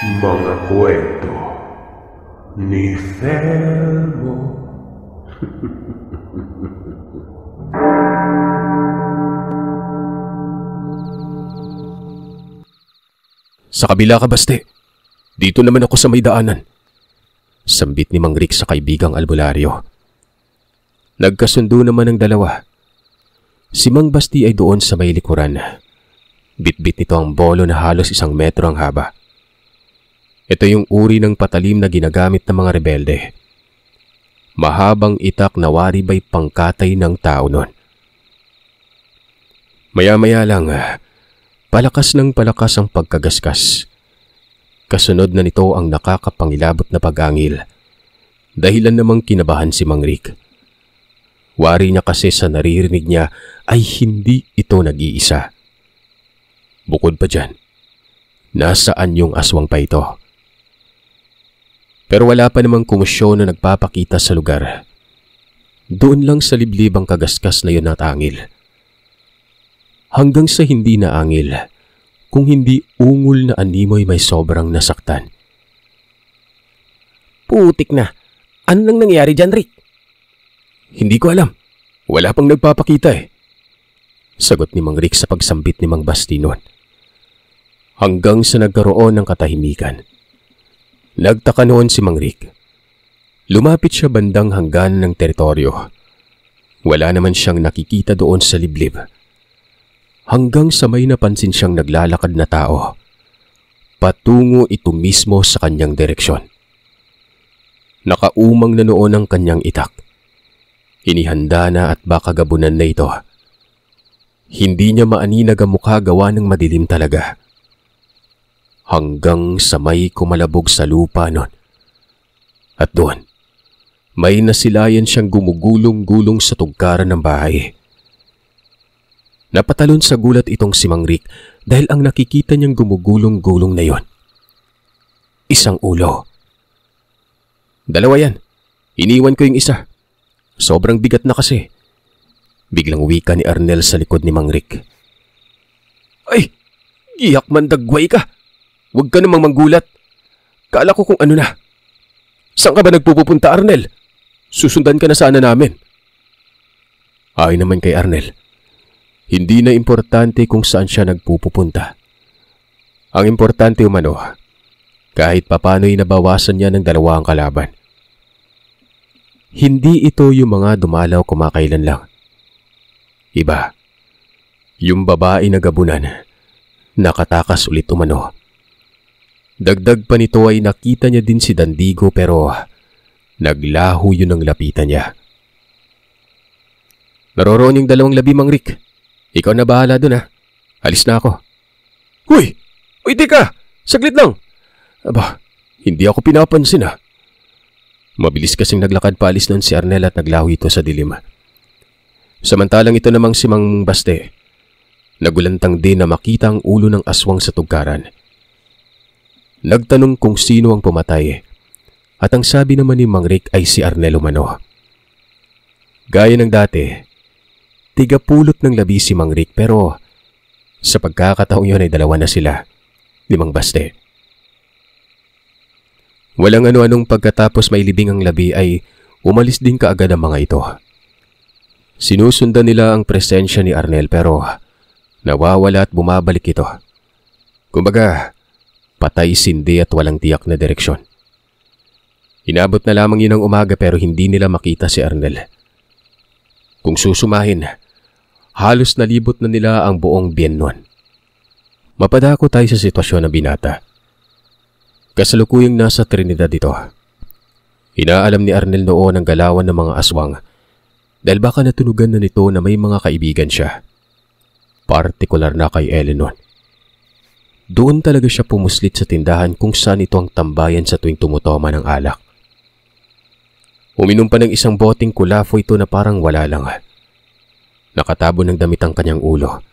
Mga kwento ni Thelmo. Sa kabila ka, Baste. Dito naman ako sa may daanan. Sambit ni Mang Rick sa kaibigang albularyo. Nagkasundo naman ang dalawa. Si Mang Basti ay doon sa may likuran. Bitbit nito ang bolo na halos 1 metro ang haba. Ito yung uri ng patalim na ginagamit ng mga rebelde. Mahabang itak na waribay pangkatay ng tao nun. Maya-maya lang, palakas ng palakas ang pagkagaskas. Kasunod na nito ang nakakapangilabot na pag-angil. Dahilan namang kinabahan si Mang Rick. Wari niya kasi sa naririnig niya ay hindi ito nag-iisa. Bukod pa dyan, nasaan yung aswang pa ito? Pero wala pa namang kumusyon na nagpapakita sa lugar. Doon lang sa liblib ang kagaskas na yun natangil. Hanggang sa hindi na angil, kung hindi ungol na animoy may sobrang nasaktan. Putik na. Ano nang nangyari dyan, Rick? Hindi ko alam. Wala pang nagpapakita eh. Sagot ni Mang Rick sa pagsambit ni Mang Basti noon. Hanggang sa nagkaroon ng katahimikan. Nagtaka noon si Mang Rick. Lumapit siya bandang hanggan ng teritoryo. Wala naman siyang nakikita doon sa liblib. Hanggang sa may napansin siyang naglalakad na tao. Patungo ito mismo sa kanyang direksyon. Nakaumang na noon ang kanyang itak. Inihanda na at baka gabunan na ito. Hindi niya maaninag ang mukha gawa ng madilim talaga. Hanggang sa may kumalabog sa lupa nun. At doon, may nasilayan siyang gumugulong-gulong sa tugkaran ng bahay. Napatalon sa gulat itong si Mang Rick dahil ang nakikita niyang gumugulong-gulong na yon. Isang ulo. Dalawa yan. Iniwan ko yung isa. Sobrang bigat na kasi. Biglang wika ni Arnel sa likod ni Mang Rick. Ay! Giyak man dagway ka! Huwag ka namang manggulat. Kala ko kung ano na. Saan ka ba nagpupunta, Arnel? Susundan ka na sana namin. Ayon naman kay Arnel, hindi na importante kung saan siya nagpupunta. Ang importante umano, kahit papano'y nabawasan niya ng 2 ang kalaban. Hindi ito yung mga dumalaw kumakailan lang. Iba, yung babae na gabunan, nakatakas ulit umano. Dagdag pa nito ay nakita niya din si Dandigo pero naglaho yun ang lapitan niya. Naroroon yung 2 labi, Mang Rick. Ikaw na bahala dun ha. Alis na ako. Huy! Uy, teka! Saglit lang! Aba, hindi ako pinapansin ha. Mabilis kasing naglakad paalis noon si Arnel at naglaho ito sa dilim. Samantalang ito namang si Mang Baste. Nagulantang din na makita ang ulo ng aswang sa tugkaran. Nagtanong kung sino ang pumatay at ang sabi naman ni Mang Rick ay si Arnel umano. Gaya ng dati, tigapulot ng labi si Mang Rick pero sa pagkakataong yun ay 2 na sila ni Mang Baste. Walang ano-anong pagkatapos may libing ang labi ay umalis din kaagad ang mga ito. Sinusundan nila ang presensya ni Arnel pero nawawala at bumabalik ito. Kumbaga, patay sindi at walang tiyak na direksyon. Inabot na lamang yun ng umaga pero hindi nila makita si Arnel. Kung susumahin, halos nalibot na nila ang buong biyen nun. Mapadako tayo sa sitwasyon ng binata. Kasalukuyang nasa Trinidad ito. Inaalam ni Arnel noon ang galawan ng mga aswang dahil baka natunugan na nito na may mga kaibigan siya. Partikular na kay Ellen nun. Doon talaga siya pumuslit sa tindahan kung saan ito ang tambayan sa tuwing tumutoma ng alak. Uminom pa ng 1 boteng kulafo ito na parang wala lang. Nakatabo ng damit ang kanyang ulo.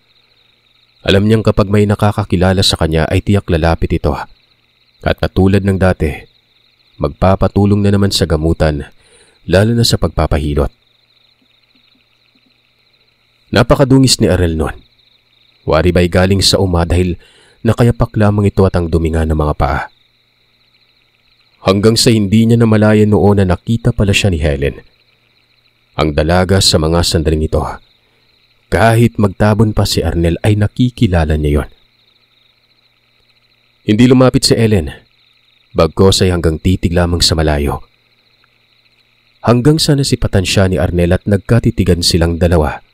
Alam niyang kapag may nakakakilala sa kanya ay tiyak lalapit ito. At katulad ng dati, magpapatulong na naman sa gamutan, lalo na sa pagpapahilot. Napakadungis ni Arnel noon. Wari ba'y galing sa uma dahil nakayapak lamang ito at ang duminga ng mga paa. Hanggang sa hindi niya namalayan noon na nakita pala siya ni Helen. Ang dalaga sa mga sandaling ito. Kahit magtabon pa si Arnel ay nakikilala niya yon. Hindi lumapit si Helen. Bagkos ay hanggang titig lamang sa malayo. Hanggang sa nasipatan siya ni Arnel at nagkatitigan silang dalawa.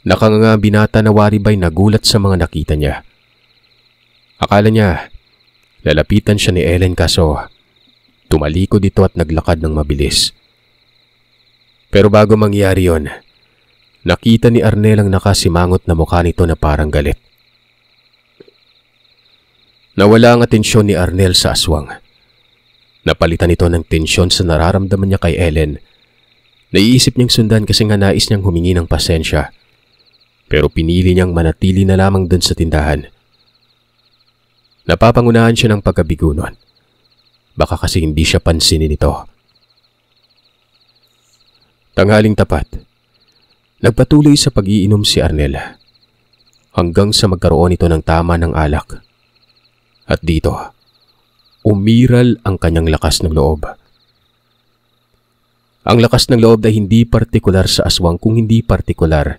Nakanganga binata na waribay nagulat sa mga nakita niya. Akala niya, lalapitan siya ni Helen kaso tumalikod ito at naglakad ng mabilis. Pero bago mangyari yon, nakita ni Arnel ang nakasimangot na mukha nito na parang galit. Nawala ang atensyon ni Arnel sa aswang. Napalitan ito ng tensyon sa nararamdaman niya kay Helen. Naiisip niyang sundan kasi nga nais niyang humingi ng pasensya. Pero pinili niyang manatili na lamang dun sa tindahan. Napapangunahan siya ng pagkabigo nun. Baka kasi hindi siya pansinin ito. Tanghaling tapat. Nagpatuloy sa pag-iinom si Arnel. Hanggang sa magkaroon ito ng tama ng alak. At dito, umiral ang kanyang lakas ng loob. Ang lakas ng loob ay hindi partikular sa aswang kung hindi partikular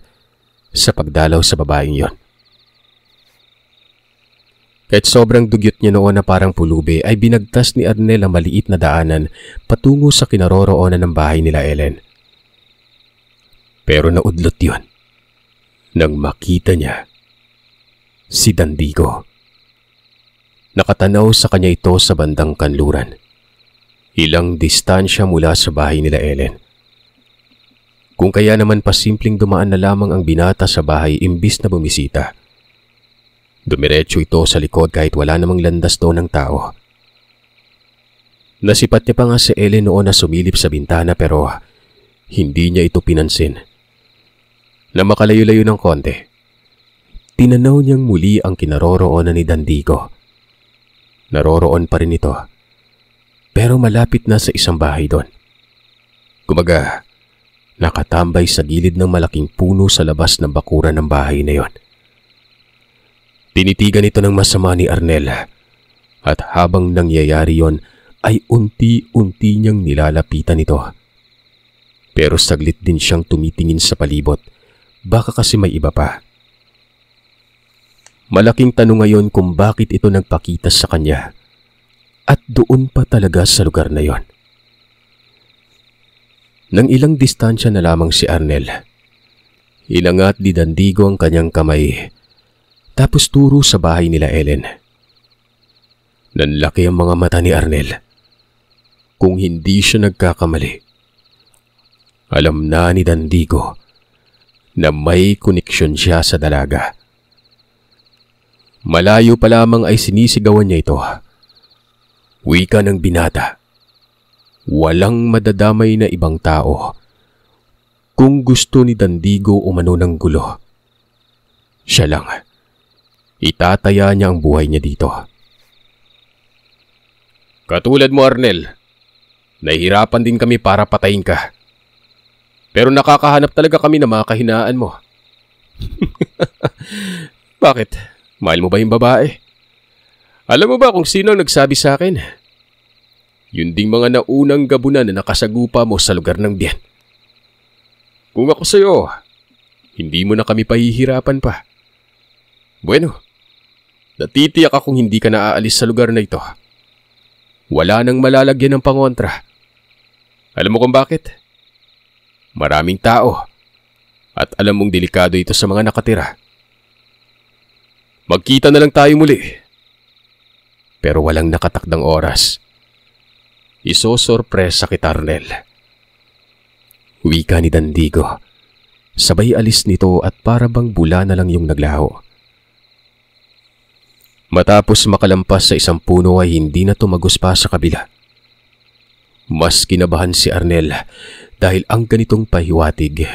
sa pagdalaw sa babaeng yon. Kahit sobrang dugyot niya noon na parang pulubi ay binagtas ni Arnel ang maliit na daanan patungo sa kinaroroonan ng bahay nila Helen. Pero naudlot yon nang makita niya si Dandigo. Nakatanaw sa kanya ito sa bandang kanluran. Ilang distansya mula sa bahay nila Helen. Kung kaya naman pasimpleng dumaan na lamang ang binata sa bahay imbis na bumisita. Dumiretso ito sa likod kahit wala namang landas doon ng tao. Nasipat niya pa nga si Helen noon na sumilip sa bintana pero hindi niya ito pinansin. Na makalayo-layo ng konti, tinanaw niyang muli ang kinaroroonan ni Dandigo. Naroroon pa rin ito, pero malapit na sa isang bahay doon. Kumaga, nakatambay sa gilid ng malaking puno sa labas ng bakuran ng bahay na yon. Tinitigan ito ng masama ni Arnel at habang nangyayari yon ay unti-unti niyang nilalapitan ito. Pero saglit din siyang tumitingin sa palibot, baka kasi may iba pa. Malaking tanong ngayon kung bakit ito nagpakita sa kanya at doon pa talaga sa lugar na yon. Nang ilang distansya na lamang si Arnel, inangat ni Dandigo ang kanyang kamay tapos turo sa bahay nila Helen. Nanlaki ang mga mata ni Arnel. Kung hindi siya nagkakamali, alam na ni Dandigo na may koneksyon siya sa dalaga. Malayo pa lamang ay sinisigawan niya ito. Wika ng binata. Walang madadamay na ibang tao. Kung gusto ni Dandigo umano ng gulo, siya lang. Itataya niya ang buhay niya dito. Katulad mo, Arnel. Nahihirapan din kami para patayin ka. Pero nakakahanap talaga kami ng mga kahinaan mo. Bakit? Mahal mo ba yung babae? Alam mo ba kung sino ang nagsabi sa akin? Yun ding mga naunang gabunan na nakasagupa mo sa lugar ng biyan. Kung ako sa'yo, hindi mo na kami pahihirapan pa. Bueno, natitiyak akong hindi ka na aalis sa lugar na ito. Wala nang malalagyan ng pangontra. Alam mo kung bakit? Maraming tao. At alam mong delikado ito sa mga nakatira. Magkita na lang tayo muli. Pero walang nakatakdang oras. Isosorpresa kita, Arnel. Wika ni Dandigo. Sabay alis nito at para bang bula na lang yung naglaho. Matapos makalampas sa isang puno ay hindi na tumagos pa sa kabila. Mas kinabahan si Arnel dahil ang ganitong pahiwatig.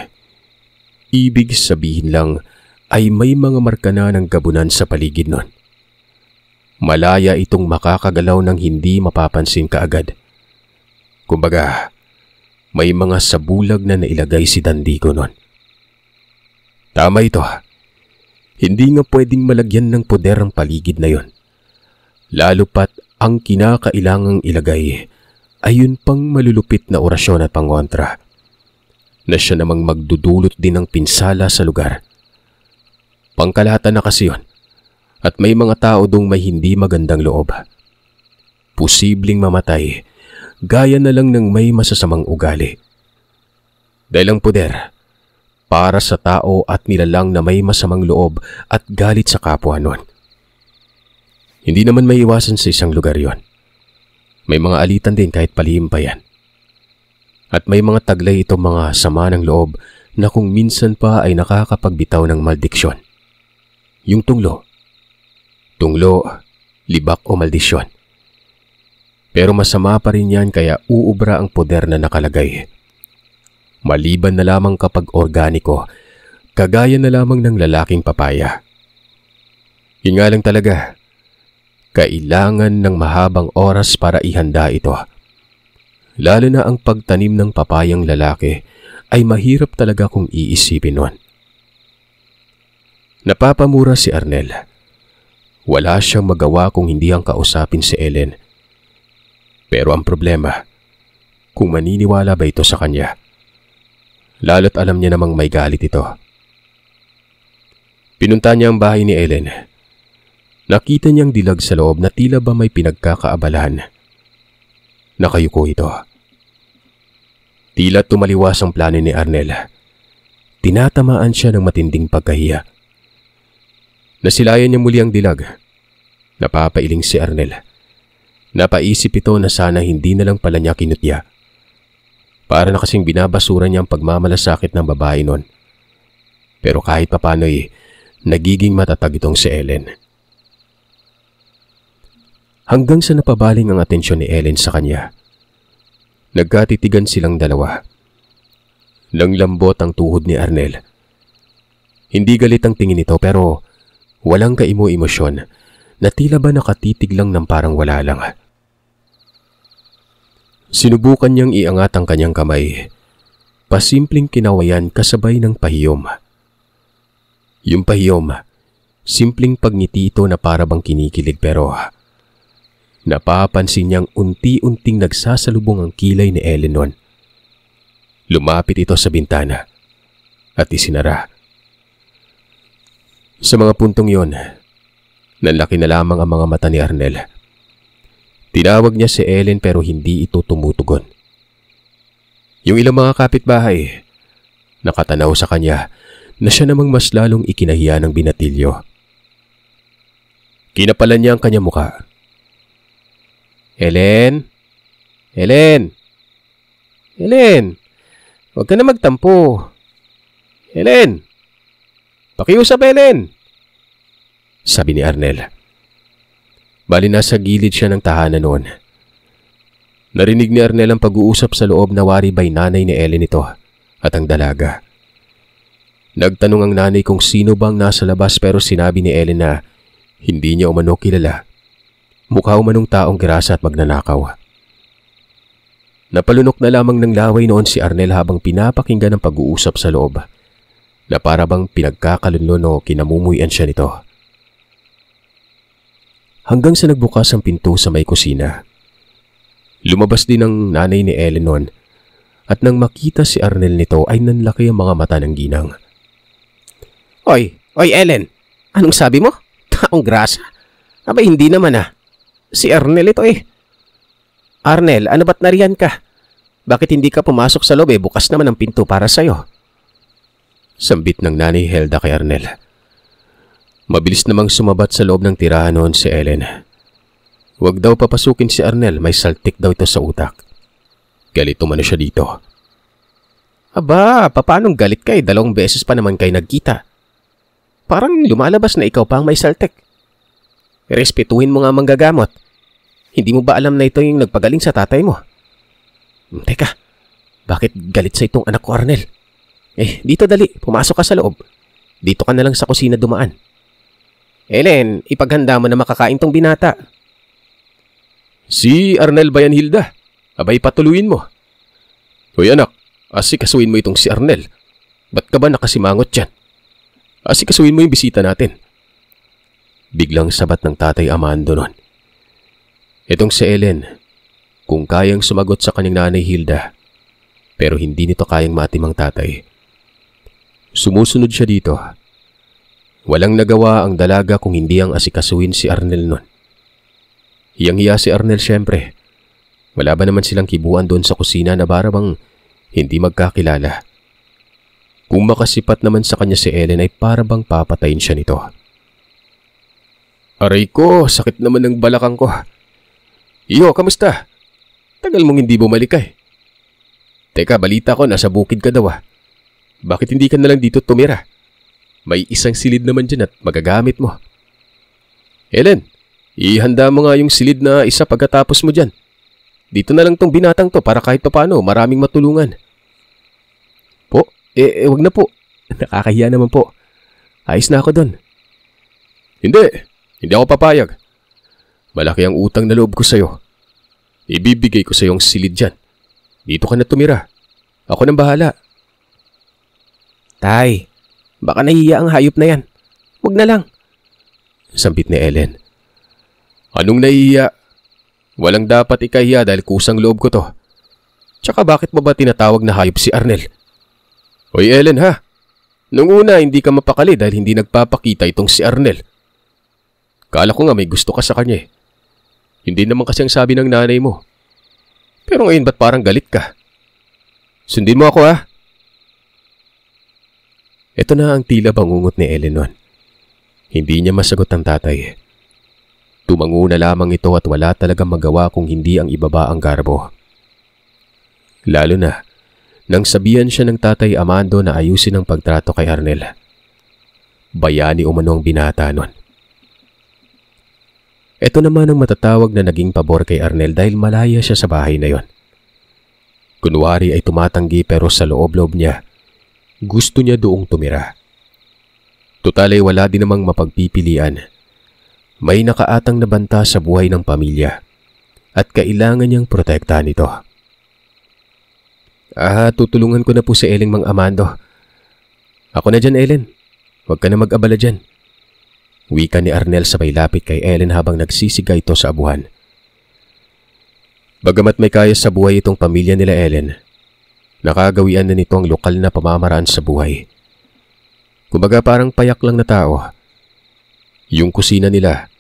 Ibig sabihin lang ay may mga marka na ng gabunan sa paligid nun. Malaya itong makakagalaw ng hindi mapapansin kaagad. Kumbaga, may mga sabulag na nailagay si Dandigo nun. Tama ito. Hindi nga pwedeng malagyan ng poder ang paligid na yon. Lalo pat ang kinakailangang ilagay ay yun pang malulupit na orasyon at pangontra na siya namang magdudulot din ng pinsala sa lugar. Pangkalahatan na kasi yun at may mga tao dong may hindi magandang loob. Posibleng mamatay gaya na lang ng may masasamang ugali. Dahil ang poder para sa tao at nilalang na may masamang loob at galit sa kapwa nun. Hindi naman may iwasan sa isang lugar yon. May mga alitan din kahit palihim pa yan. At may mga taglay itong mga sama ng loob na kung minsan pa ay nakakapagbitaw ng maldiksyon. Yung tunglo, libak o maldisyon. Pero masama pa rin yan kaya uubra ang poder na nakalagay. Maliban na lamang kapag organiko, kagaya na lamang ng lalaking papaya. Yun nga lang talaga, kailangan ng mahabang oras para ihanda ito. Lalo na ang pagtanim ng papayang lalaki ay mahirap talaga kung iisipin nun. Napapamura si Arnel. Wala siyang magawa kung hindi ang kausapin si Ellen. Pero ang problema, kung maniniwala ba ito sa kanya? Lalo't alam niya namang may galit ito. Pinunta niya ang bahay ni Ellen. Nakita niyang dilag sa loob na tila ba may pinagkakaabalahan. Nakayuko ito. Tila tumaliwas ang plano ni Arnel. Tinatamaan siya ng matinding pagkahiya. Nasilayan niya muli ang dilag. Napapailing si Arnel. Napaisip ito na sana hindi na lang pala niya kinutya. Para na kasing binabasura niya ang pagmamalasakit ng babae nun. Pero kahit papano'y nagiging matatag itong si Ellen. Hanggang sa napabaling ang atensyon ni Ellen sa kanya. Nagkatitigan silang dalawa. Langlambot ang tuhod ni Arnel. Hindi galit ang tingin nito pero walang kaimo-emosyon na tila ba nakatitig lang ng parang wala lang. Sinubukan niyang iangat ang kanyang kamay. Pasimpleng kinawayan kasabay ng pahiyom. Yung pahiyom, simpleng pagngiti ito na para bang kinikilig pero napapansin niyang unti-unting nagsasalubong ang kilay ni Ellen nun. Lumapit ito sa bintana at isinara. Sa mga puntong yon, nanlaki na lamang ang mga mata ni Arnel. Tinawag niya si Ellen pero hindi ito tumutugon. Yung ilang mga kapitbahay, nakatanaw sa kanya na siya namang mas lalong ikinahiya ng binatilyo. Kinapalan niya ang kanyang muka. Ellen? Ellen? Ellen? Huwag ka na magtampo. Ellen? Pakiusap, Ellen! Sabi ni Arnel. Bali nasa gilid siya ng tahanan noon. Narinig ni Arnel ang pag-uusap sa loob na wari by nanay ni Ellen ito at ang dalaga. Nagtanong ang nanay kung sino bang nasa labas pero sinabi ni Ellen na hindi niya umano kilala. Mukha umanong taong grasa at magnanakaw. Napalunok na lamang ng laway noon si Arnel habang pinapakinggan ang pag-uusap sa loob na para bang pinagkakalunlon o kinamumuyan siya nito. Hanggang sa nagbukas ang pinto sa may kusina. Lumabas din ang nanay ni Ellen noon at nang makita si Arnel nito ay nanlaki ang mga mata ng ginang. Oy Ellen, anong sabi mo? Taong grasa? Aba hindi naman Si Arnel ito Arnel, ano ba't nariyan ka? Bakit hindi ka pumasok sa loob bukas naman ang pinto para sa'yo? Sambit ng nanay Helda kay Arnel. Mabilis namang sumabat sa loob ng tirahan noon si Ellen. Huwag daw papasukin si Arnel, may saltik daw ito sa utak. Galit umano siya dito. Aba, paanong galit ka 2 beses pa naman kayo nagkita? Parang lumalabas na ikaw pa ang may saltik. Respetuhin mo nga manggagamot. Hindi mo ba alam na ito yung nagpagaling sa tatay mo? Teka, bakit galit sa itong anak ko Arnel? Dito dali, pumasok ka sa loob. Dito ka na lang sa kusina dumaan. Ellen, ipaghanda mo na makakain tong binata. Si Arnel ba yan, Hilda? Abay, patuluin mo. Hoy anak, asikasuin mo itong si Arnel. Ba't ka ba nakasimangot dyan? Asikasuin mo yung bisita natin. Biglang sabat ng tatay Amando nun. Itong si Ellen, kung kayang sumagot sa kanyang nanay Hilda, pero hindi nito kayang maatim ang tatay. Sumusunod siya dito. Walang nagawa ang dalaga kung hindi ang asikasuhin si Arnel nun. Hiyang-hiya si Arnel siyempre. Wala ba naman silang kibuan doon sa kusina na barabang hindi magkakilala. Kung makasipat naman sa kanya si Ellen ay parabang papatayin siya nito. Aray ko, sakit naman ng balakang ko. Iyo, kamusta? Tagal mong hindi bumalik eh. Teka, balita ko nasa bukid ka daw ah. Bakit hindi ka nalang dito tumira? May isang silid naman dyan at magagamit mo. Ellen, ihanda mo nga yung silid na isa pagkatapos mo dyan. Dito na lang tong binatang to para kahit papano maraming matulungan. Po, wag na po. Nakakahiya naman po. Ayos na ako doon. Hindi ako papayag. Malaki ang utang na loob ko sa'yo. Ibibigay ko sa'yo ang silid dyan. Dito ka na tumira. Ako nang bahala. Tay, baka nahiya ang hayop na yan. Wag na lang. Sambit ni Ellen. Anong nahiya? Walang dapat ikahiya dahil kusang loob ko to. Tsaka bakit mo ba tinatawag na hayop si Arnel? Hoy Ellen ha, nung una hindi ka mapakali dahil hindi nagpapakita itong si Arnel. Kala ko nga may gusto ka sa kanya eh. Hindi naman kasi ang sabi ng nanay mo. Pero ngayon ba't parang galit ka? Sundin mo ako ha. Ito na ang tila bangungot ni Ellen noon. Hindi niya masagot ang tatay. Tumango na lamang ito at wala talagang magawa kung hindi ang ibaba ang garbo. Lalo na nang sabihan siya ng tatay Amando na ayusin ang pagtrato kay Arnel. Bayani umano ang binata nun. Ito naman ang matatawag na naging pabor kay Arnel dahil malaya siya sa bahay na yon. Kunwari ay tumatanggi pero sa loob-loob niya, gusto niya doong tumira. Tutal ay wala din namang mapagpipilian. May nakaatang na banta sa buhay ng pamilya at kailangan niyang protektahan ito. Tutulungan ko na po si Ellen Mang Amando. Ako na dyan, Ellen. Huwag ka na mag-abala dyan. Wika ni Arnel sabay lapit kay Ellen habang nagsisiga ito sa abuhan. Bagamat may kaya sa buhay itong pamilya nila Ellen, nakagawian na nito ang lokal na pamamaraan sa buhay. Kumbaga parang payak lang na tao. Yung kusina nila,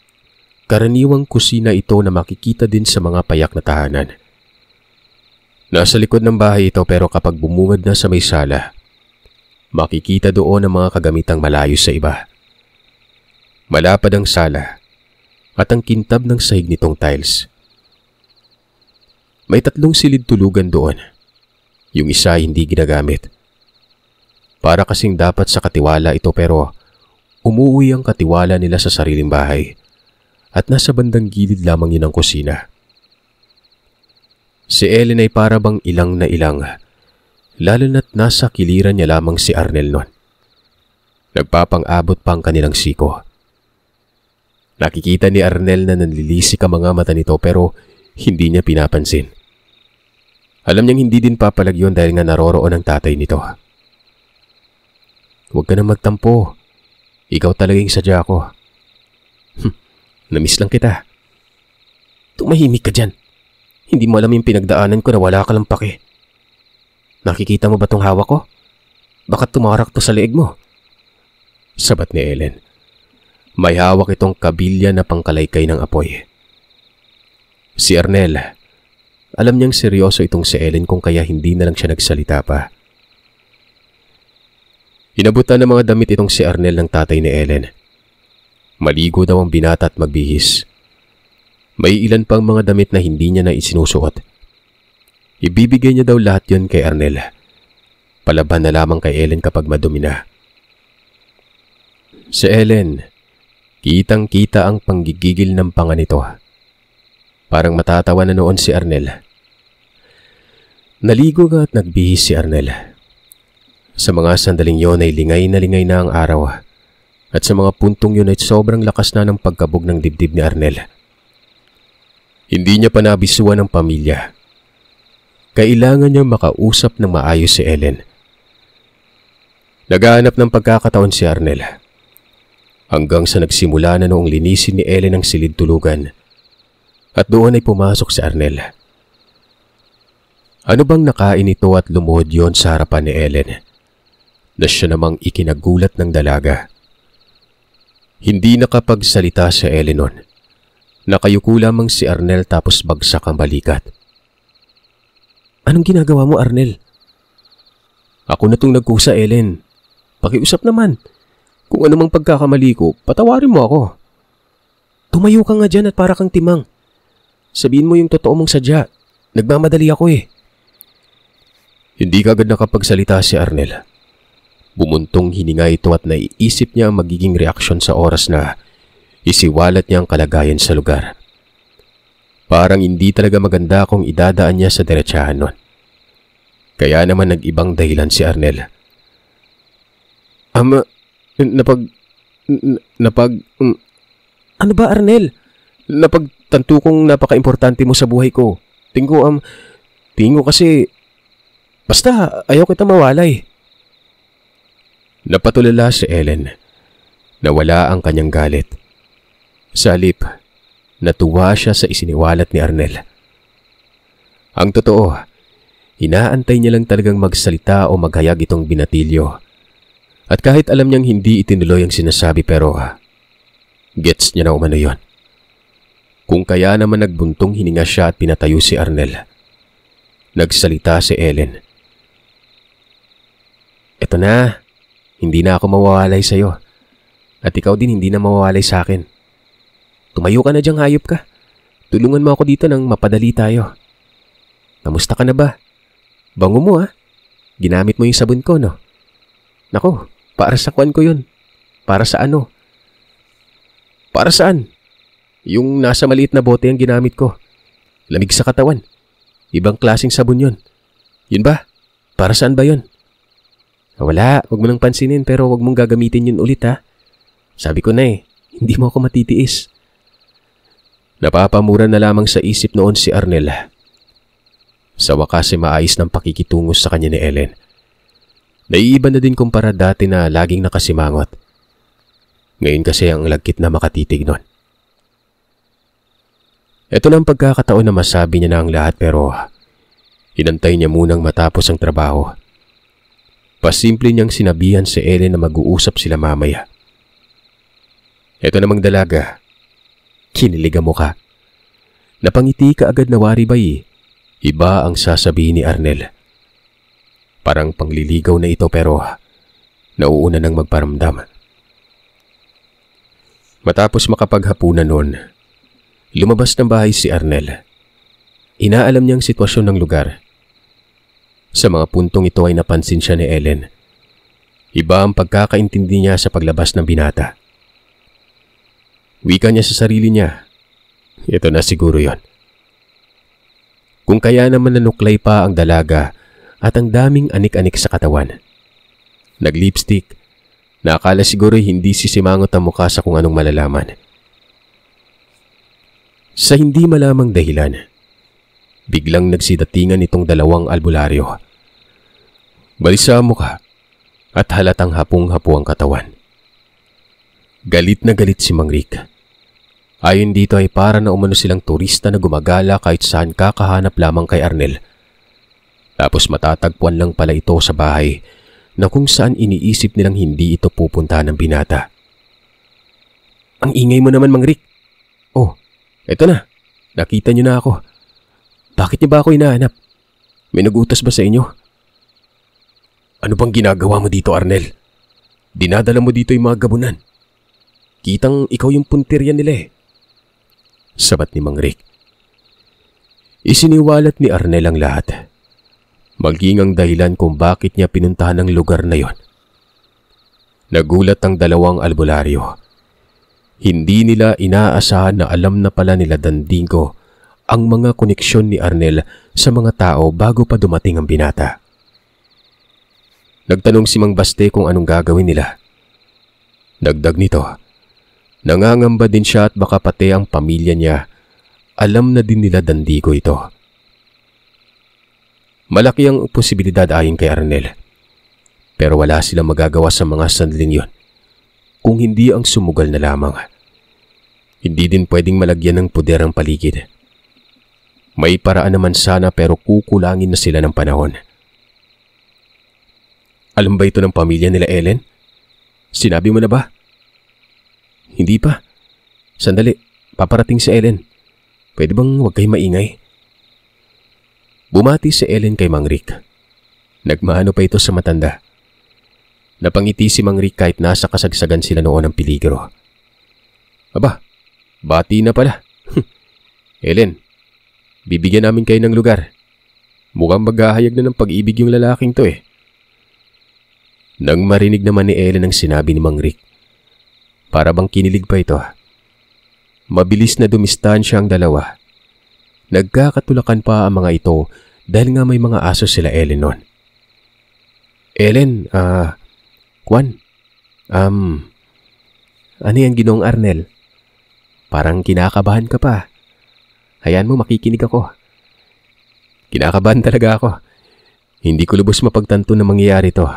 karaniwang kusina ito na makikita din sa mga payak na tahanan. Nasa likod ng bahay ito pero kapag bumungad na sa may sala, makikita doon ang mga kagamitang malayo sa iba. Malapad ang sala at ang kintab ng sahig nitong tiles. May 3 silid tulugan doon. Yung isa hindi ginagamit. Para kasing dapat sa katiwala ito pero umuwi ang katiwala nila sa sariling bahay at nasa bandang gilid lamang yun ang kusina. Si Ellen ay para bang ilang na ilang, lalo na't nasa kiliran niya lamang si Arnel nun. Nagpapang-abot pa ang kanilang siko. Nakikita ni Arnel na nanlilisik ang mga mata nito pero hindi niya pinapansin. Alam niyang hindi din papalag yun dahil nga naroroon ang tatay nito. Huwag ka na magtampo. Ikaw talagang sadya ko. Namiss lang kita. Tumahimik ka dyan. Hindi mo alam yung pinagdaanan ko na wala ka lang pake. Nakikita mo ba tong hawak ko? Baka tumarak to sa leeg mo. Sabat ni Ellen. May hawak itong kabilya na pangkalaykay ng apoy. Si Arnel, alam niyang seryoso itong si Ellen kung kaya hindi na lang siya nagsalita pa. Inabutan ng mga damit itong si Arnel ng tatay ni Ellen. Maligo daw ang binata at magbihis. May ilan pang mga damit na hindi niya na isinusuot. Ibibigay niya daw lahat yon kay Arnel. Palaban na lamang kay Ellen kapag madumi na. Si Ellen, kitang-kita ang panggigigil ng panga nito. Parang matatawa na noon si Arnel. Naligo nga at nagbihis si Arnel. Sa mga sandaling yon ay lingay na ang araw. At sa mga puntong yun ay sobrang lakas na ng pagkabog ng dibdib ni Arnel. Hindi niya pa nabisuan ng pamilya. Kailangan niya makausap ng maayos si Ellen. Naghahanap ng pagkakataon si Arnel. Hanggang sa nagsimula na noong linisin ni Ellen ang silid tulugan. At doon ay pumasok si Arnel. Ano bang nakain ito at lumuhod yon sa harapan ni Ellen, na siya namang ikinagulat ng dalaga. Hindi nakapagsalita si Ellen nun. Nakayuko lamang si Arnel tapos bagsak ang balikat. Anong ginagawa mo, Arnel? Ako na tong nagkusa, Ellen. Pakiusap naman. Kung ano mang pagkakamali ko, patawarin mo ako. Tumayo ka nga dyan at para kang timang. Sabihin mo yung totoo mong sadya. Nagmamadali ako eh. Hindi kagad nakapagsalita si Arnel. Bumuntong hininga ito at naiisip niya ang magiging reaksyon sa oras na isiwalat niya ang kalagayan sa lugar. Parang hindi talaga maganda kung idadaan niya sa diretsahan nun. Kaya naman nag-ibang dahilan si Arnel. Ano ba, Arnel? Napagtanto kong napaka-importante mo sa buhay ko. Tingko kasi, basta ayaw kita mawalay. Napatulala si Ellen. Nawala ang kanyang galit. Sa halip, natuwa siya sa isiniwalat ni Arnel. Ang totoo, inaantay niya lang talagang magsalita o maghayag itong binatilyo. At kahit alam niyang hindi itinuloy ang sinasabi pero gets niya na umano yon. Kung kaya naman nagbuntong hininga siya at pinatayo si Arnel. Nagsalita si Ellen. Eto na, hindi na ako mawawalay sa'yo. At ikaw din hindi na mawawalay sa akin. Tumayo ka na diyang hayop ka. Tulungan mo ako dito nang mapadali tayo. Kamusta ka na ba? Bango mo ha. Ginamit mo yung sabon ko, no? Nako, para sa kwan ko yun. Para sa ano? Para saan? Yung nasa maliit na bote ang ginamit ko. Lamig sa katawan. Ibang klaseng sabon yun. Yun ba? Para saan ba yun? Wala, wag mo nang pansinin pero wag mong gagamitin yun ulit ha. Sabi ko na hindi mo ako matitiis. Napapamura na lamang sa isip noon si Arnel. Sa wakas ay maayos ng pakikitungos sa kanya ni Ellen. Naiiba na din kumpara dati na laging nakasimangot. Ngayon kasi ang lagkit na makatitig nun. Ito na ang pagkakataon na masabi niya na ang lahat pero hinantay niya munang matapos ang trabaho. Pasimple niyang sinabihan si Ellen na mag-uusap sila mamaya. Ito namang dalaga. Kiniligan mo ka. Napangiti ka agad na wari bay. Iba ang sasabihin ni Arnel. Parang pangliligaw na ito pero nauuna nang magparamdam. Matapos makapaghapunan noon, lumabas ng bahay si Arnel. Inaalam niyang sitwasyon ng lugar. Sa mga puntong ito ay napansin siya ni Ellen. Iba ang pagkakaintindi niya sa paglabas ng binata. Wika niya sa sarili niya. Ito na siguro yon. Kung kaya naman nanuklay pa ang dalaga at ang daming anik-anik sa katawan. Nag-lipstick. Nakakala siguro hindi sisimangot ang mukha sa kung anong malalaman. Sa hindi malamang dahilan, biglang nagsidatingan itong dalawang albularyo. Balisa ang mukha at halatang hapong-hapo ang katawan. Galit na galit si Mang Rick. Ayon dito ay para na umano silang turista na gumagala kahit saan kakahanap lamang kay Arnel. Tapos matatagpuan lang pala ito sa bahay na kung saan iniisip nilang hindi ito pupunta ng binata. Ang ingay mo naman, Mang Rick. Oh, eto na. Nakita niyo na ako. Bakit niyo ba ako hinahanap? May nagutos ba sa inyo? Ano bang ginagawa mo dito, Arnel? Dinadala mo dito yung mga gabunan. Kitang ikaw yung puntirya nila eh. Sabat ni Mang Rick. Isiniwalat ni Arnel ang lahat. Maging ang dahilan kung bakit niya pinuntahan ang lugar na yon. Nagulat ang dalawang albularyo. Hindi nila inaasahan na alam na pala nila Dandingo ang mga koneksyon ni Arnel sa mga tao bago pa dumating ang binata. Nagtanong si Mang Baste kung anong gagawin nila. Dagdag nito, nangangamba din siya at baka pati ang pamilya niya alam na din nila Dandigo ito. Malaki ang posibilidad ayon kay Arnel. Pero wala silang magagawa sa mga sandaling yon kung hindi ang sumugal na lamang. Hindi din pwedeng malagyan ng puder ang paligid. May paraan naman sana pero kukulangin na sila ng panahon. Alam ba ito ng pamilya nila Ellen? Sinabi mo na ba? Hindi pa. Sandali, paparating si Ellen. Pwede bang huwag kayo maingay? Bumati si Ellen kay Mang Rick. Nagmano pa ito sa matanda. Napangiti si Mang Rick kahit nasa kasagsagan sila noon ng peligro. Aba, bati na pala. Ellen, bibigyan namin kayo ng lugar. Mukhang maghahayag na ng pag-ibig yung lalaking to eh. Nang marinig naman ni Ellen ang sinabi ni Mang Rick, para bang kinilig pa ito. Mabilis na dumistansya ang dalawa. Nagkakatulakan pa ang mga ito dahil nga may mga aso sila Ellen noon. Ellen, Kwan, ano yan Ginoong Arnel? Parang kinakabahan ka pa. Hayaan mo makikinig ako. Kinakabahan talaga ako. Hindi ko lubos mapagtanto na mangyayari to.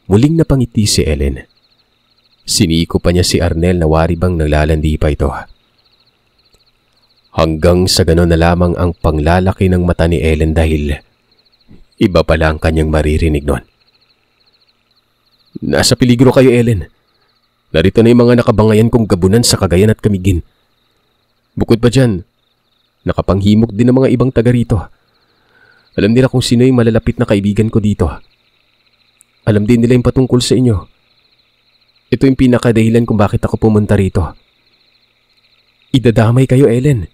Muling napangiti si Ellen. Siniko pa niya si Arnel na wari bang naglalandi pa ito. Hanggang sa gano'n na lamang ang panglalaki ng mata ni Ellen dahil iba pala ang kanyang maririnig nun. Nasa peligro kayo Ellen. Narito na yung mga nakabangayan kong gabunan sa Cagayan at Camiguin. Bukod pa dyan, nakapanghimok din ng mga ibang taga rito. Alam nila kung sino yung malalapit na kaibigan ko dito. Alam din nila yung patungkol sa inyo. Ito yung pinakadahilan kung bakit ako pumunta rito. Idadamay kayo, Ellen.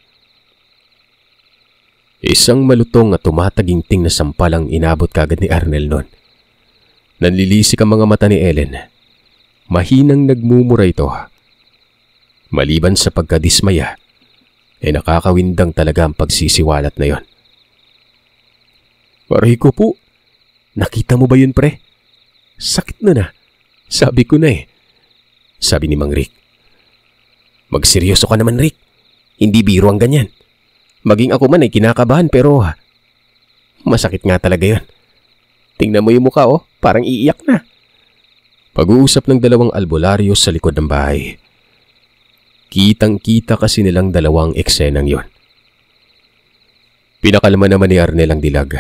Isang malutong at tumataginting na sampal ang inabot kagad ni Arnel noon. Nanlilisik ang mga mata ni Ellen. Mahinang nagmumura ito. Maliban sa pagkadismaya, nakakawindang talaga ang pagsisiwalat na yon. Aray ko po, nakita mo ba yun pre? Sakit na. Sabi ko na eh. Sabi ni Mang Rick. Magseryoso ka naman Rick. Hindi biro ang ganyan. Maging ako man ay kinakabahan pero masakit nga talaga yun. Tingnan mo yung mukha parang iiyak na. Pag-uusap ng dalawang albularyo sa likod ng bahay. Kitang-kita kasi nilang dalawang eksenang yon. Pinakalma naman ni Arnel ang dilag.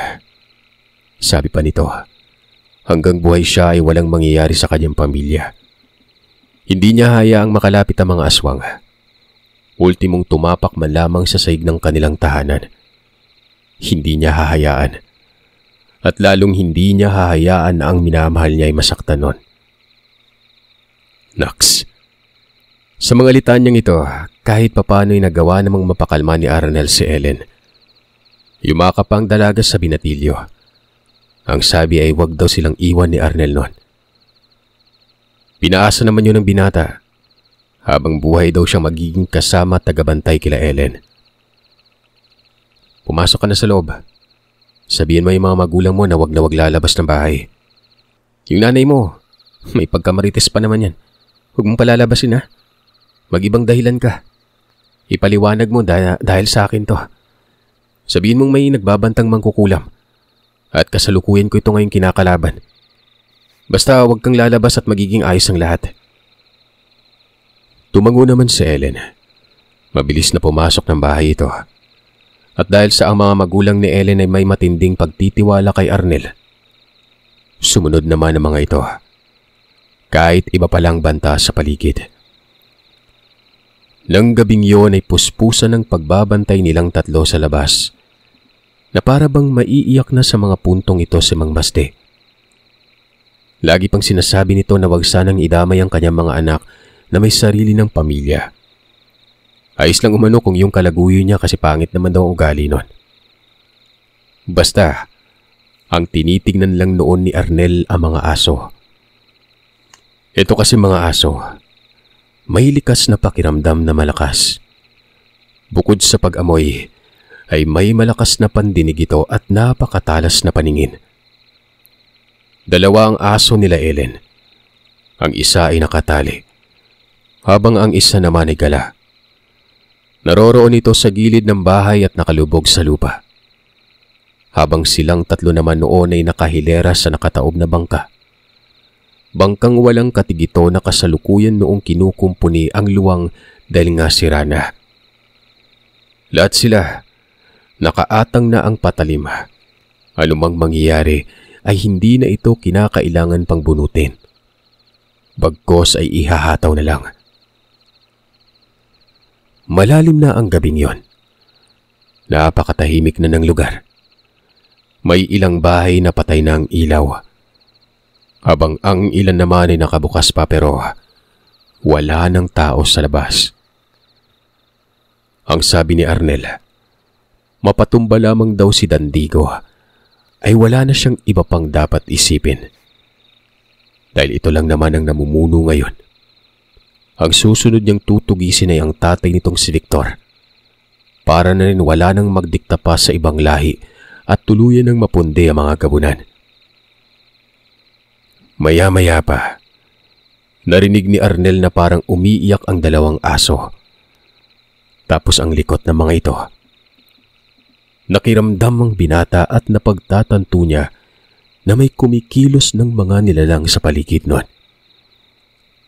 Sabi pa nito, hanggang buhay siya ay walang mangyayari sa kanyang pamilya. Hindi niya hayaang makalapit ang mga aswang. Ultimong tumapak man lamang sa sahig ng kanilang tahanan. Hindi niya hahayaan. At lalong hindi niya hahayaan na ang minamahal niya ay masaktan nun. Naks. Sa mga litanyang ito, kahit papano'y nagawa namang mapakalma ni Arnel si Ellen. Yumakap ang dalaga sa binatilyo. Ang sabi ay wag daw silang iwan ni Arnel nun. Pinaasa naman yun ng binata. Habang buhay daw siyang magiging kasama at tagabantay kila Ellen. Pumasok ka na sa loob. Sabihin mo yung mga magulang mo na wag lalabas ng bahay. Yung nanay mo, may pagkamarites pa naman yan. Huwag mong palalabasin ha. Mag-ibang dahilan ka. Ipaliwanag mo dahil sa akin to. Sabihin mong may nagbabantang mangkukulam. At kasalukuyan ko ito ngayong kinakalaban. Basta huwag kang lalabas at magiging ayos ang lahat. Tumango naman si Ellen. Mabilis na pumasok ng bahay ito. At dahil sa ang mga magulang ni Ellen ay may matinding pagtitiwala kay Arnel, sumunod naman ang mga ito. Kahit iba palang banta sa paligid. Nang gabing yun ay puspusan ng pagbabantay nilang tatlo sa labas. Na para bang maiiyak na sa mga puntong ito si Mang Baste. Lagi pang sinasabi nito na wag sanang idamay ang kanyang mga anak na may sarili ng pamilya. Ayos lang umano kung yung kalaguyo niya kasi pangit naman daw ang ugali nun. Basta, ang tinitignan lang noon ni Arnel ang mga aso. Ito kasi mga aso, may likas na pakiramdam na malakas. Bukod sa pag-amoy, ay may malakas na pandinig ito at napakatalas na paningin. Dalawa ang aso nila Ellen. Ang isa ay nakatali, habang ang isa naman ay gala. Naroroon ito sa gilid ng bahay at nakalubog sa lupa. Habang silang tatlo naman noon ay nakahilera sa nakataob na bangka. Bangkang walang katigito na kasalukuyan noong kinukumpuni ang luwang dahil nga sira na. Lahat sila, nakaatang na ang patalim. Anumang mangyayari ay hindi na ito kinakailangan pang bunutin. Bagkos ay ihahataw na lang. Malalim na ang gabing yon. Napakatahimik na ng lugar. May ilang bahay na patay na ang ilaw. Habang ang ilan naman ay nakabukas pa pero wala ng tao sa labas. Ang sabi ni Arnel, mapatumba lamang daw si Dandigo ay wala na siyang iba pang dapat isipin. Dahil ito lang naman ang namumuno ngayon. Ang susunod niyang tutugisin ay ang tatay nitong si Victor. Para na rin wala nang magdikta pa sa ibang lahi at tuluyan ng mapundi ang mga gabunan. Maya-maya pa, narinig ni Arnel na parang umiiyak ang dalawang aso. Tapos ang likot ng mga ito. Nakiramdam ang binata at napagtatanto niya na may kumikilos ng mga nilalang sa paligid nun.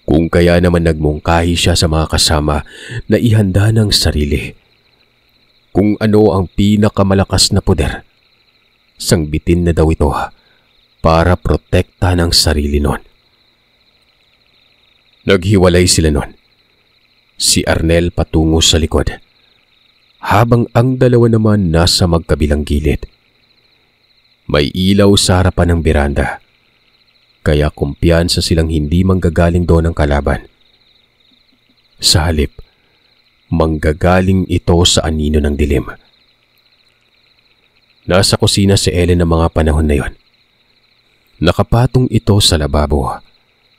Kung kaya naman nagmungkahi siya sa mga kasama na ihanda ng sarili. Kung ano ang pinakamalakas na poder, sangbitin na daw ito para protekta ng sarili nun. Naghiwalay sila nun. Si Arnel patungo sa likod, habang ang dalawa naman nasa magkabilang gilid. May ilaw sa harapan ng beranda, kaya kumpiyansa silang hindi manggagaling doon ang kalaban. Sa halip, manggagaling ito sa anino ng dilim. Nasa kusina si Ellen ng mga panahon na yon. Nakapatong ito sa lababo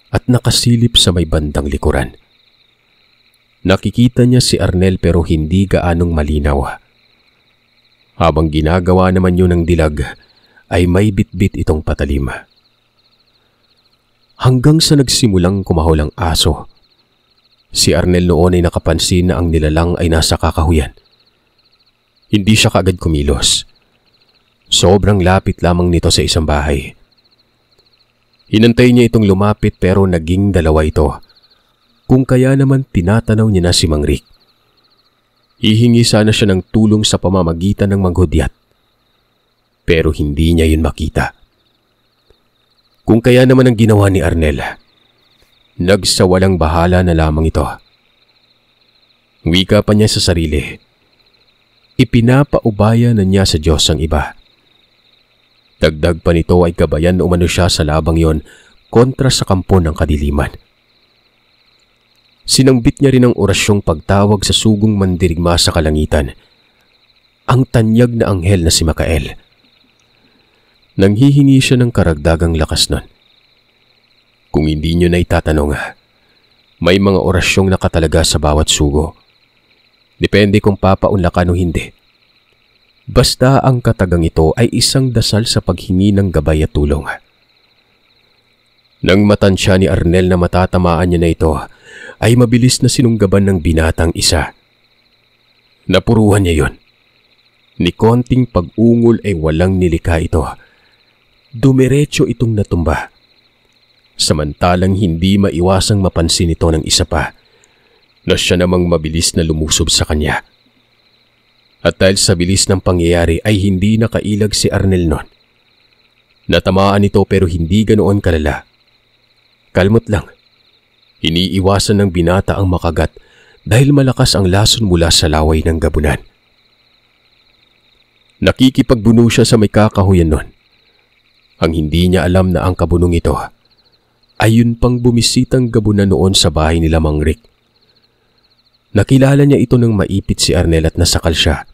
at nakasilip sa may bandang likuran. Nakikita niya si Arnel pero hindi gaanong malinaw. Habang ginagawa naman yun ng dilag, ay may bitbit itong patalim. Hanggang sa nagsimulang kumahol ang aso. Si Arnel noon ay nakapansin na ang nilalang ay nasa kakahuyan. Hindi siya kaagad kumilos. Sobrang lapit lamang nito sa isang bahay. Hinantay niya itong lumapit pero naging dalawa ito. Kung kaya naman tinatanaw niya na si Mang Rick. Hihingi sana siya ng tulong sa pamamagitan ng manghudyat. Pero hindi niya yun makita. Kung kaya naman ang ginawa ni Arnel, nagsawalang bahala na lamang ito. Wika pa niya sa sarili. Ipinapaubaya na niya sa Diyos ang iba. Dagdag pa nito ay gabayan na umano siya sa labang yon kontra sa kampo ng kadiliman. Sinambit niya rin ang orasyong pagtawag sa sugong mandirigma sa kalangitan, ang tanyag na anghel na si Makael. Nanghihingi siya ng karagdagang lakas nun. Kung hindi niyo na itatanong, may mga orasyong nakatalaga sa bawat sugo. Depende kung papaunlakan o hindi. Basta ang katagang ito ay isang dasal sa paghingi ng gabay at tulong. Nang matansya ni Arnel na matatamaan niya na ito, ay mabilis na sinunggaban ng binatang isa. Napuruhan niya yon. Ni konting pag-ungol ay walang nilikha ito. Dumiretso itong natumba. Samantalang hindi maiwasang mapansin ito ng isa pa, na siya namang mabilis na lumusob sa kanya. At dahil sa bilis ng pangyayari ay hindi nakailag si Arnel nun. Natamaan ito pero hindi ganoon kalala. Kalmot lang. Iniiwasan ng binata ang makagat dahil malakas ang lason mula sa laway ng gabunan. Nakikipagbuno siya sa may kakahuyan nun. Ang hindi niya alam na ang kabunong ito ay yun pang bumisitang gabunan noon sa bahay nila Mang Rick. Nakilala niya ito nang maipit si Arnel at nasakal siya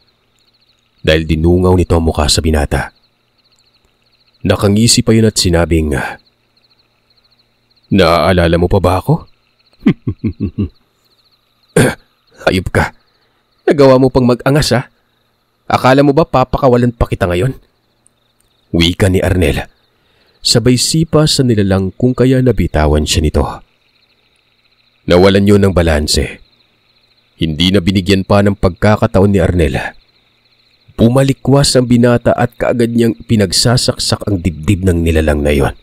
dahil dinungaw nito ang mukha sa binata. Nakangisi pa yun at sinabing, "Naaalala mo pa ba ako?" "Hayop ka. Nagawa mo pang mag-angas ha? Akala mo ba papakawalan pa kita ngayon?" Wika ni Arnel. Sabay sipa sa nilalang kung kaya nabitawan siya nito. Nawalan yun ng balanse. Hindi na binigyan pa ng pagkakataon ni Arnel. Pumalikwas ang binata at kaagad niyang pinagsasaksak ang dibdib ng nilalang na yon.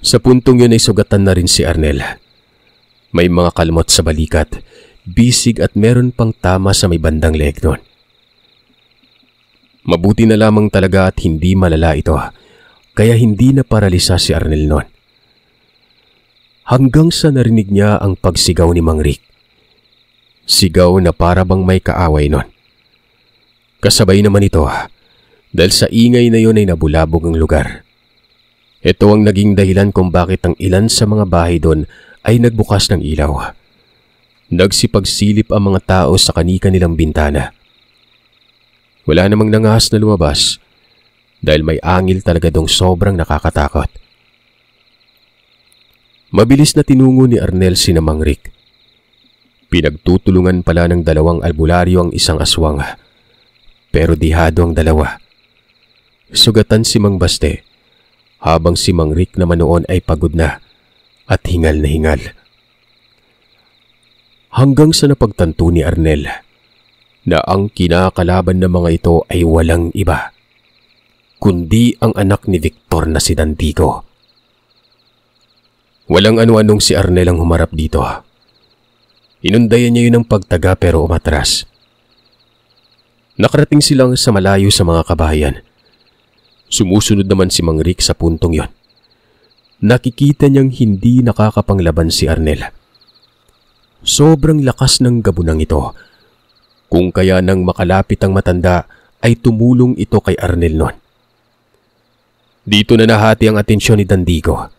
Sa puntong yun ay sugatan na rin si Arnel. May mga kalmot sa balikat bisig at meron pang tama sa may bandang leeg nun. Mabuti na lamang talaga at hindi malala ito, kaya hindi na paralisa si Arnel nun. Hanggang sa narinig niya ang pagsigaw ni Mang Rick. Sigaw na para bang may kaaway nun. Kasabay naman ito dahil sa ingay na yun ay nabulabog ang lugar. Ito ang naging dahilan kung bakit ang ilan sa mga bahay doon ay nagbukas ng ilaw. Nagsipagsilip ang mga tao sa kani-kanilang bintana. Wala namang nangahas na lumabas dahil may angil talaga dong sobrang nakakatakot. Mabilis na tinungo ni Arnel sina Mang Rick. Pinagtutulungan pala ng dalawang albularyo ang isang aswang, pero dihado ang dalawa. Sugatan si Mang Baste, habang si Mang Rick naman noon ay pagod na at hingal na hingal. Hanggang sa napagtanto ni Arnel na ang kinakalaban ng mga ito ay walang iba, kundi ang anak ni Victor na si Dandigo. Walang ano-anong si Arnel ang humarap dito. Inundayan niya yun ng pagtaga pero umatras. Nakarating silang sa malayo sa mga kabahayan. Sumusunod naman si Mang Rick sa puntong yon. Nakikita niyang hindi nakakapanglaban si Arnel. Sobrang lakas ng gabunang ito. Kung kaya nang makalapit ang matanda ay tumulong ito kay Arnel nun. Dito na nahati ang atensyon ni Dandigo.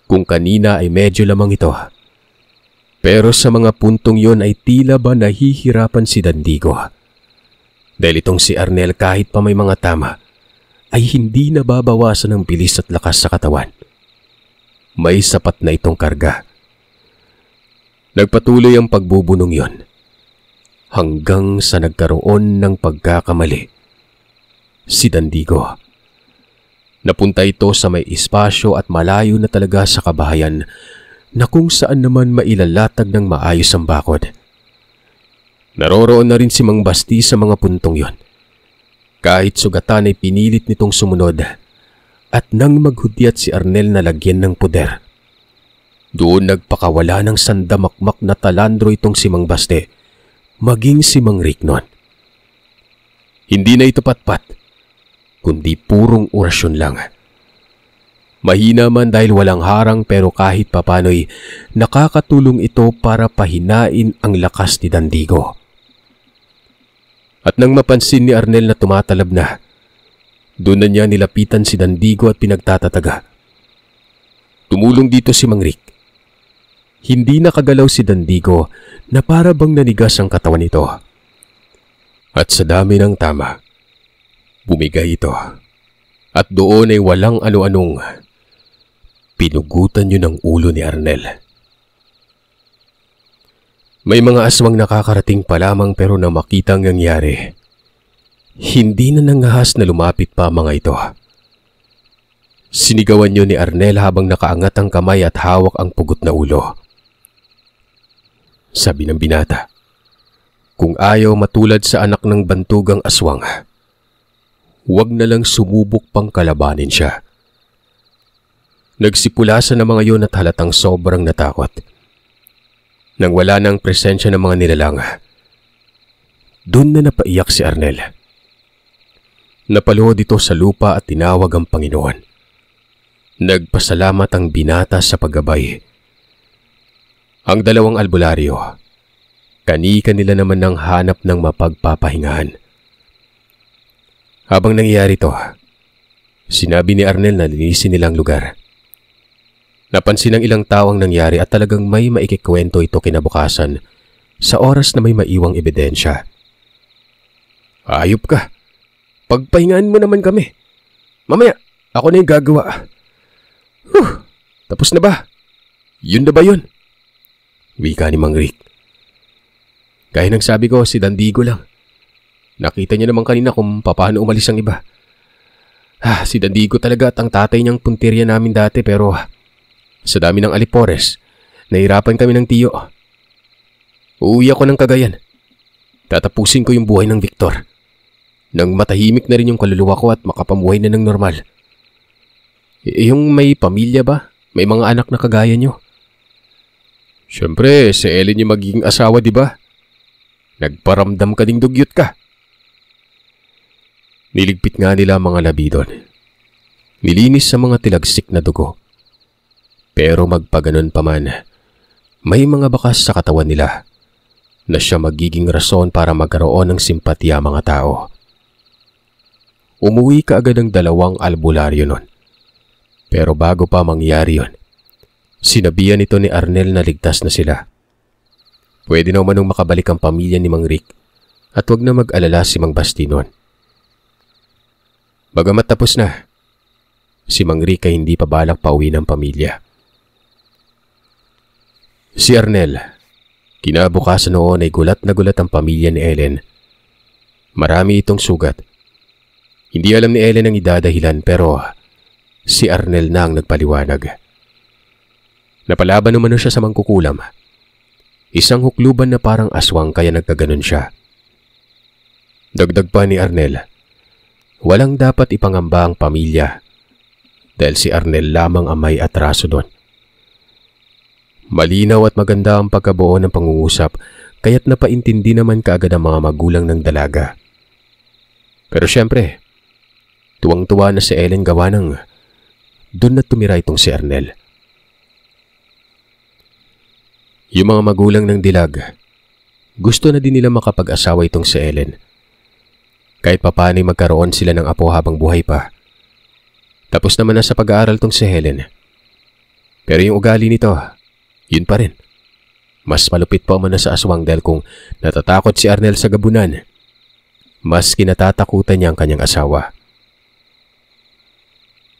Kung kanina ay medyo lamang ito. Pero sa mga puntong yon ay tila ba nahihirapan si Dandigo. Dahil itong si Arnel kahit pa may mga tama ay hindi nababawasan ng bilis at lakas sa katawan. May sapat na itong karga. Nagpatuloy ang pagbubunong yon. Hanggang sa nagkaroon ng pagkakamali. Si Dandigo. Napunta ito sa may espasyo at malayo na talaga sa kabahayan na kung saan naman mailalatag ng maayos ang bakod. Naroroon na rin si Mang Basti sa mga puntong yon. Kahit sugatan ay pinilit nitong sumunod at nang maghudyat si Arnel na lagyan ng puder. Doon nagpakawala ng sandamakmak na talandro itong si Mang Basti. Maging si Mang Rick nun. Hindi na ito patpat, kundi purong orasyon lang. Mahina man dahil walang harang pero kahit papano'y nakakatulong ito para pahinain ang lakas ni Dandigo. At nang mapansin ni Arnel na tumatalab na, doon na niya nilapitan si Dandigo at pinagtatataga. Tumulong dito si Mang Rick. Hindi nakagalaw si Dandigo na para bang nanigas ang katawan nito. At sa dami ng tama, bumigay ito. At doon ay walang ano-anong pinugutan yun ang ulo ni Arnel. May mga aswang nakakarating pa lamang pero na makita ang nangyari. Hindi na nangahas na lumapit pa mga ito. Sinigawan yun ni Arnel habang nakaangat ang kamay at hawak ang pugot na ulo. Sabi ng binata, kung ayaw matulad sa anak ng bantugang aswang, huwag na lang sumubok pang kalabanin siya. Nagsipulasan ng mga yun at halatang sobrang natakot. Nang wala ng presensya ng mga nilalang, doon na napaiyak si Arnel. Napaluhod ito sa lupa at tinawag ang Panginoon. Nagpasalamat ang binata sa paggabay. Ang dalawang albularyo, kani-kanila naman ng hanap ng mapagpapahingahan. Habang nangyayari ito, sinabi ni Arnel na linisin nilang lugar. Napansin ng ilang tao ang nangyari at talagang may maikikwento ito kinabukasan sa oras na may maiwang ebidensya. Ayop ka. Pagpahingaan mo naman kami. Mamaya, ako na yung gagawa. Tapos na ba? Yun na ba yun? Wika ni Mang Rick. Gaya ng sabi ko, si Dandigo lang. Nakita niya naman kanina kung paano umalis ang iba. Si Dandigo talaga at ang tatay niyang puntirya namin dati pero sa dami ng alipores, nahirapan kami ng tiyo. Uuwi ako ng Cagayan. Tatapusin ko yung buhay ng Victor. Nang matahimik na rin yung kaluluwa ko at makapamuhay na ng normal. Yung may pamilya ba? May mga anak na kagaya niyo? Siyempre, si Ellen yung magiging asawa, di ba? Nagparamdam ka ding dugyot ka. Niligpit nga nila ang mga labi doon. Nilinis sa mga tilagsik na dugo. Pero magpaganon pa man, may mga bakas sa katawan nila na siya magiging rason para magkaroon ng simpatya mga tao. Umuwi kaagad ang 2 albularyo nun. Pero bago pa mangyari yun, sinabihan ito ni Arnel na ligtas na sila. Pwede na umanong makabalik ang pamilya ni Mang Rick at wag na mag-alala si Mang Basti nun. Bagamat tapos na, si Mang Rick ay hindi pa balak pauwi ng pamilya. Si Arnel, kinabukasan noon ay gulat na gulat ang pamilya ni Ellen. Marami itong sugat. Hindi alam ni Ellen ang idadahilan pero si Arnel na ang nagpaliwanag. Napalaban naman siya sa mangkukulam. Isang hukluban na parang aswang kaya nagkaganon siya. Dagdag pa ni Arnel, walang dapat ipangamba ang pamilya dahil si Arnel lamang ang may atraso doon. Malinaw at maganda ang pagkabuo ng pangungusap kaya't napaintindi naman kaagad ang mga magulang ng dalaga. Pero syempre, tuwang-tuwa na si Ellen gawa ng doon na tumira itong si Arnel. Yung mga magulang ng dilag, gusto na din nila makapag-asawa itong si Ellen. Kahit papaano'y magkaroon sila ng apo habang buhay pa. Tapos naman na sa pag-aaral tong si Helen. Pero yung ugali nito, yun pa rin. Mas malupit pa man na sa aswang dahil kung natatakot si Arnel sa gabunan, mas kinatatakutan niya ang kanyang asawa.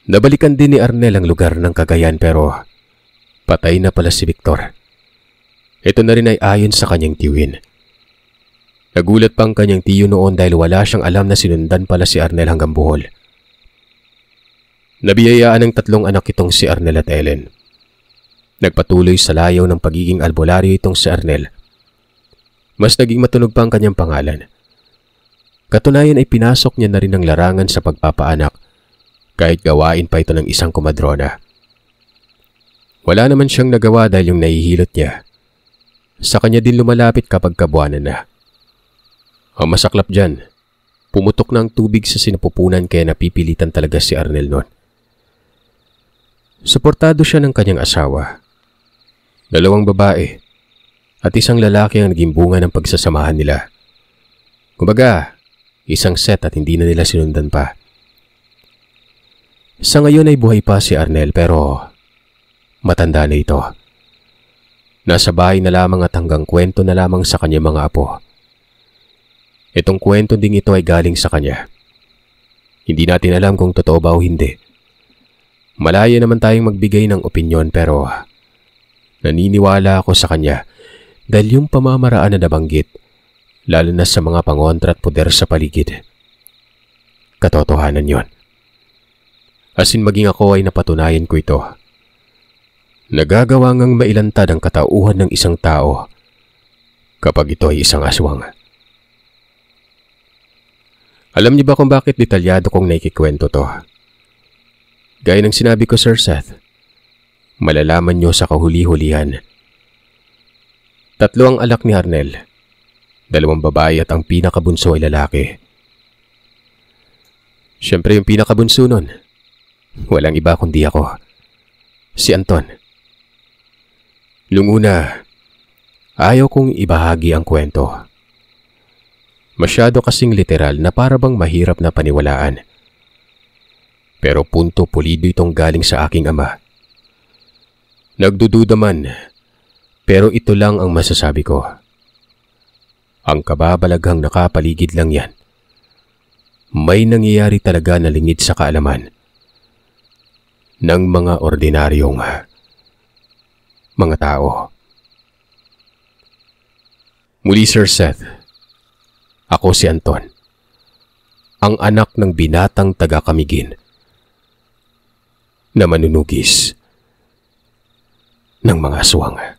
Nabalikan din ni Arnel ang lugar ng Cagayan pero patay na pala si Victor. Ito na rin ay ayon sa kanyang tiyuhin. Nagulat pa ang kanyang tiyo noon dahil wala siyang alam na sinundan pala si Arnel hanggang Bohol. Nabiyayaan ng 3 anak itong si Arnel at Ellen. Nagpatuloy sa layaw ng pagiging albularyo itong si Arnel. Mas naging matunog pa ang kanyang pangalan. Katunayan ay pinasok niya na rin ang larangan sa pagpapaanak kahit gawain pa ito ng isang komadrona. Wala naman siyang nagawa dahil yung nahihilot niya. Sa kanya din lumalapit kapag kabuanan na. Ang masaklap dyan, pumutok na ang tubig sa sinapupunan kaya napipilitan talaga si Arnel noon. Suportado siya ng kanyang asawa. 2 babae at isang lalaki ang naging bunga ng pagsasamahan nila. Kumbaga, isang set at hindi na nila sinundan pa. Sa ngayon ay buhay pa si Arnel pero matanda na ito. Nasa bahay na lamang at hanggang kwento na lamang sa kanyang mga apo. Itong kwento ding ito ay galing sa kanya. Hindi natin alam kung totoo ba o hindi. Malaya naman tayong magbigay ng opinyon pero naniniwala ako sa kanya dahil yung pamamaraan na nabanggit, lalo na sa mga pangontra at poder sa paligid. Katotohanan yon. As in maging ako ay napatunayan ko ito. Nagagawa ngang mailantad ang katauhan ng isang tao kapag ito ay isang aswang. Alam niyo ba kung bakit detalyado kong naikikwento to? Gaya ng sinabi ko, Sir Seth, malalaman niyo sa kahuli-hulihan. 3 ang alak ni Arnel, 2 babae at ang pinakabunso ay lalaki. Siyempre yung pinakabunso nun, walang iba kundi ako, si Anton. Nung una, ayaw kong ibahagi ang kwento. Masyado kasing literal na para bang mahirap na paniwalaan. Pero punto pulido itong galing sa aking ama. Nagdududa man, pero ito lang ang masasabi ko. Ang kababalaghang nakapaligid lang yan. May nangyayari talaga na lingid sa kaalaman ng mga ordinaryong mga tao. Muli, Sir Seth, ako si Anton, ang anak ng binatang taga-Camiguin na manunugis ng mga aswang.